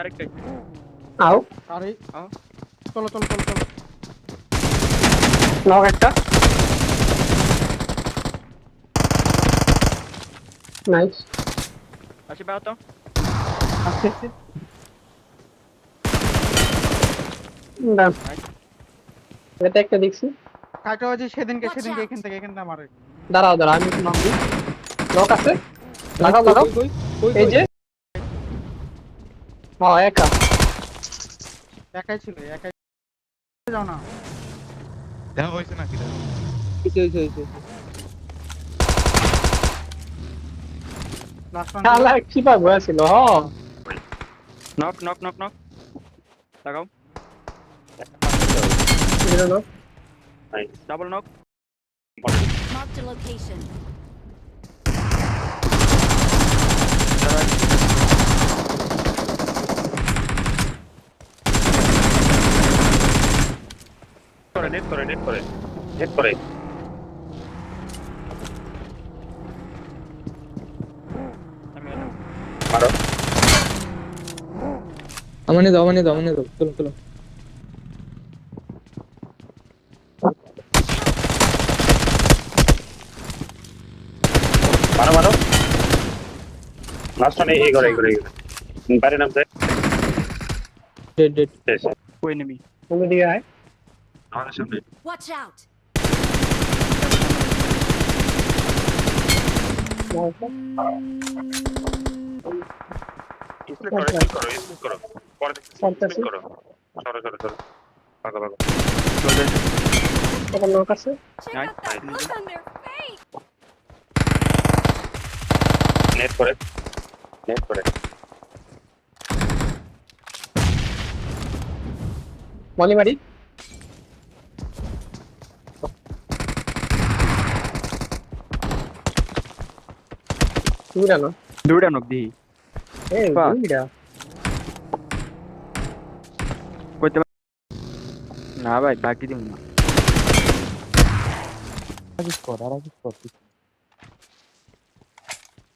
আরেকটাই আও আরে আও চলো চলো চলো চলো নক একটা নাইস আসি বাও তো আচ্ছা ডান নাইস এটা একটা দেখছি কাটা হয়েছে সেদিনকে Watch সেদিনকে out. এখান থেকে মারে দাঁড়াও আমি একটু নক দিই নক আছে লাগাও কই এই যে একা একাই ছিল একাই যাও না দেখা হয়েছে নাকি হইছে লাস্ট শালা কি পাবো ছিল নক নক নক নক লাগাও knock double knock Marked a location. Net করে আমি এলাম। মারো আমানে দাও চলো মারো লাস্ট ওয়ান এই করে বাইরে নামতে ডেড শেষ কই নেমি তুমি দিকে আয় আমাদের সামনে Watch out. স্প্লিট করো পরে করতেছি। করো সরো ভাগো এটা নক আছে Check Nice. out that look on their face. Net করে মলি মারি তুমি জানো দুইটা নক দিই বাহ। দুইটা কইতে না ভাই বাকি দিম না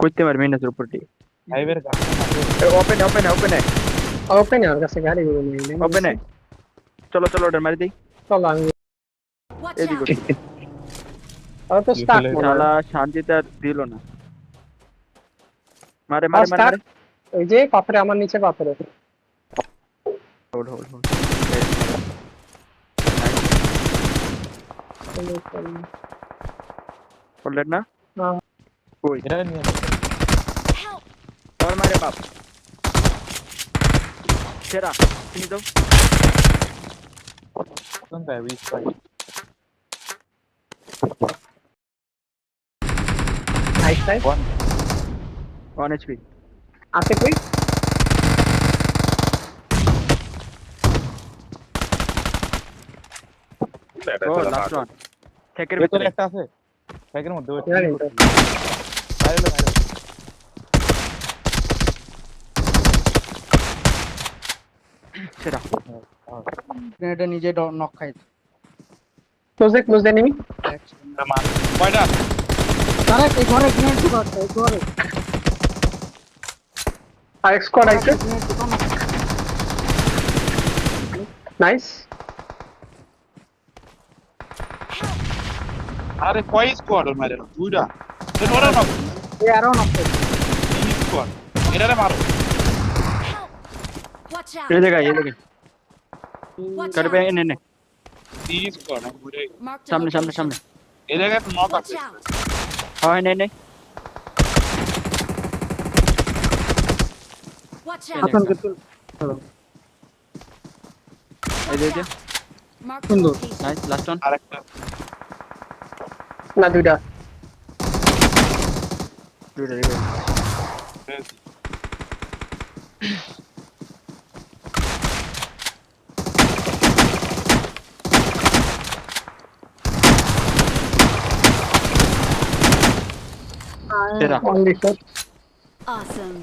কইতে পারবি মেইনাসের উপর দিয়ে হাইওয়ের ওপেন ওপেন আর কাছে গাড়ি গুলো নিয়ে ওপেন চলো অর্ডার মারি দেই চলো আমি Watch এদিকে out. আর তো স্টার্ট শালা শান্তিতে আর দিল না মারে স্টার্ট ওই যে পাথরে আমার নিচে পাথরে হোল্ড হোল্ড না হ্যাঁ। কই Help. और मारे बाप तेरा सुनी दो নাইস নাইস 1 HP আছে কই ओ लास्ट वन ঠেকের ভেতরে ভিতরে একটা আছে ব্যাগের মধ্যে ওই জানি তো বাইরে সেরা গ্রেনেডে নিজে নক খাই ক্লোজ এনিমি কয়টা তারা এই ঘরে গ্রেনেড ঢুকাচ্ছে এই ঘরে আর স্কোয়াড আইছে গ্রেনেড ঢুকানো নাইস আরে কয় স্কোয়াড মারে দুইটা তো ওরা না এই আরো নক করে তিন স্কোয়াড এরারে মারো Help. Watch out. ये देखा Watch कर पे out. ने তিন স্কোয়াড ঘুরে Marked a सामने location. এই জায়গায় নক Watch আছে out. हां नहीं Watch Yeah. out. হাসানকে তুল ये दे दे Marked a সুন্দর। location. नाइस लास्ट वन আরেকটা না দুইটা तेरा অনলি শট Awesome.